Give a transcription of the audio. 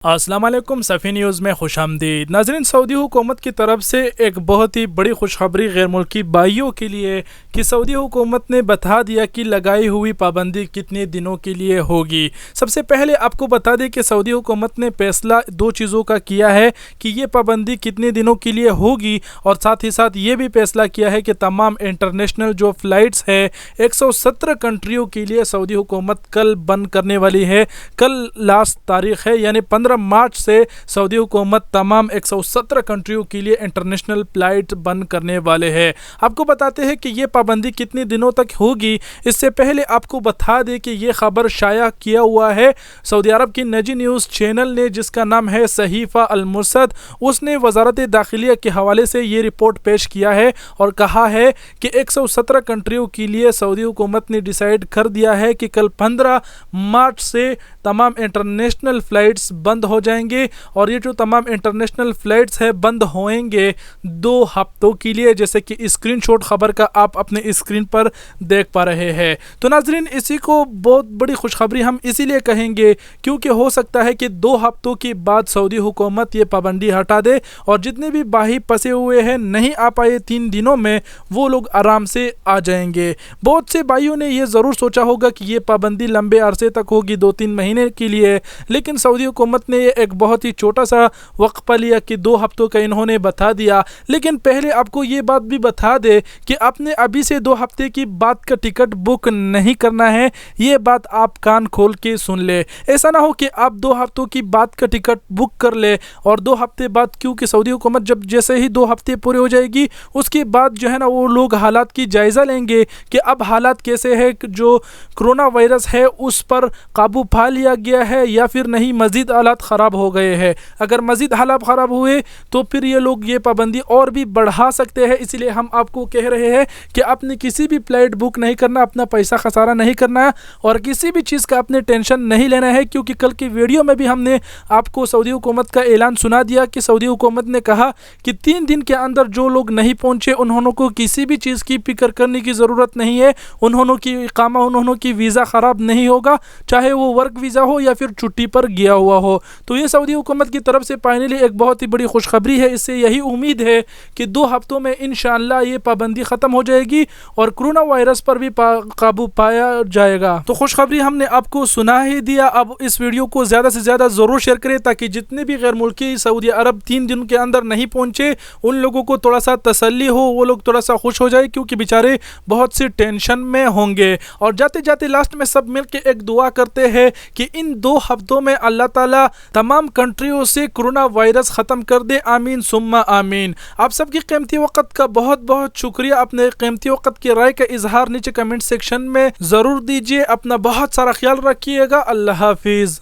अस्सलाम वालेकुम सफ़ी न्यूज़ में खुश आमदीद। नाज़रीन, सऊदी हुकूमत की तरफ से एक बहुत ही बड़ी खुशखबरी गैर मुल्की भाइयों के लिए कि सऊदी हुकूमत ने बता दिया कि लगाई हुई पाबंदी कितने दिनों के लिए होगी। सबसे पहले आपको बता दें कि सऊदी हुकूमत ने फैसला दो चीज़ों का किया है कि ये पाबंदी कितने दिनों के लिए होगी, और साथ ही साथ ये भी फैसला किया है कि तमाम इंटरनेशनल जो फ़्लाइट्स है 117 कंट्रियों के लिए सऊदी हुकूमत कल बंद करने वाली है। कल लास्ट तारीख़ है, यानी 15 मार्च से सऊदी हुकूमत तमाम 117 कंट्रियों के लिए इंटरनेशनल फ्लाइट बंद करने वाले हैं। आपको बताते हैं कि ये पाबंदी कितने दिनों तक होगी। इससे पहले आपको बता दें कि ये खबर शाया किया हुआ है सऊदी अरब की निजी न्यूज़ चैनल ने, जिसका नाम है सहीफ़ा अल मुर्सद। उसने वज़ारत दाखिलिया के हवाले से ये रिपोर्ट पेश किया है और कहा है कि 117 कंट्रियों के लिए सऊदी हुकूमत ने डिसाइड कर दिया है कि कल 15 मार्च से तमाम इंटरनेशनल फ़्लाइट्स बंद हो जाएंगे, और ये जो तमाम इंटरनेशनल फ़्लाइट्स है बंद होएंगे 2 हफ्तों के लिए, जैसे कि स्क्रीनशॉट खबर का आप अपने स्क्रीन पर देख पा रहे हैं। तो नाज़रीन, इसी को बहुत बड़ी खुशखबरी हम इसीलिए कहेंगे क्योंकि हो सकता है कि 2 हफ्तों के बाद सऊदी हुकूमत ये पाबंदी हटा दे और जितने भी बाही फंसे हुए हैं नहीं आ पाए 3 दिनों में, वो लोग आराम से आ जाएंगे। बहुत से भाइयों ने ये ज़रूर सोचा होगा कि ये पाबंदी लंबे अरसे तक होगी, 2-3 महीने के लिए, लेकिन सऊदी हुकूमत ने ये एक बहुत ही छोटा सा वक्फा लिया कि 2 हफ्तों का इन्होंने बता दिया। लेकिन पहले आपको ये बात भी बता दे कि आपने अभी से 2 हफ्ते की बात का टिकट बुक नहीं करना है। ये बात आप कान खोल के सुन ले। ऐसा ना हो कि आप 2 हफ्तों की बात का टिकट बुक कर ले और 2 हफ्ते बाद, क्योंकि सऊदी हुकूमत जब जैसे ही 2 हफ्ते पूरे हो जाएगी उसके बाद जो है ना वो लोग हालात की जायज़ा लेंगे कि अब हालात कैसे है, जो कोरोना वायरस है उस पर काबू पा लिया गया है या फिर नहीं, मज़ीद हालात ख़राब हो गए हैं। अगर मज़ीद हालात ख़राब हुए तो फिर ये लोग ये पाबंदी और भी बढ़ा सकते हैं। इसलिए हम आपको कह रहे हैं कि आपने किसी भी फ़्लाइट बुक नहीं करना, अपना पैसा खसारा नहीं करना है और किसी भी चीज़ का आपने टेंशन नहीं लेना है, क्योंकि कल की वीडियो में भी हमने आपको सऊदी हुकूमत का ऐलान सुना दिया कि सऊदी हुकूमत ने कहा कि 3 दिन के अंदर जो लोग नहीं पहुँचे उन्होंने को किसी भी चीज़ की फिक्र करने की ज़रूरत नहीं है। उन्होंने की इकामा, उन्होंने की वीज़ा ख़राब नहीं होगा, चाहे वो वर्क वीज़ा हो या फिर छुट्टी पर गया हुआ हो। तो ये सऊदी हुकूमत की तरफ से फाइनली एक बहुत ही बड़ी खुशखबरी है। इससे यही उम्मीद है कि 2 हफ्तों में इंशाअल्लाह ये पाबंदी ख़त्म हो जाएगी और कोरोना वायरस पर भी काबू पाया जाएगा। तो खुशखबरी हमने आपको सुना ही दिया। अब इस वीडियो को ज़्यादा से ज़्यादा ज़रूर शेयर करें ताकि जितने भी गैर मुल्की सऊदी अरब 3 दिन के अंदर नहीं पहुँचे उन लोगों को थोड़ा सा तसल्ली हो, वो लोग थोड़ा सा खुश हो जाए, क्योंकि बेचारे बहुत सी टेंशन में होंगे। और जाते जाते लास्ट में सब मिल के एक दुआ करते हैं कि इन 2 हफ्तों में अल्लाह ताला तमाम कंट्रियों से कोरोना वायरस ख़त्म कर दे। आमीन सुम्मा आमीन। आप सबकी कीमती वक़्त का बहुत बहुत शुक्रिया। अपने कीमती वक़्त की राय का इजहार नीचे कमेंट सेक्शन में ज़रूर दीजिए। अपना बहुत सारा ख्याल रखिएगा। अल्लाह हाफिज़।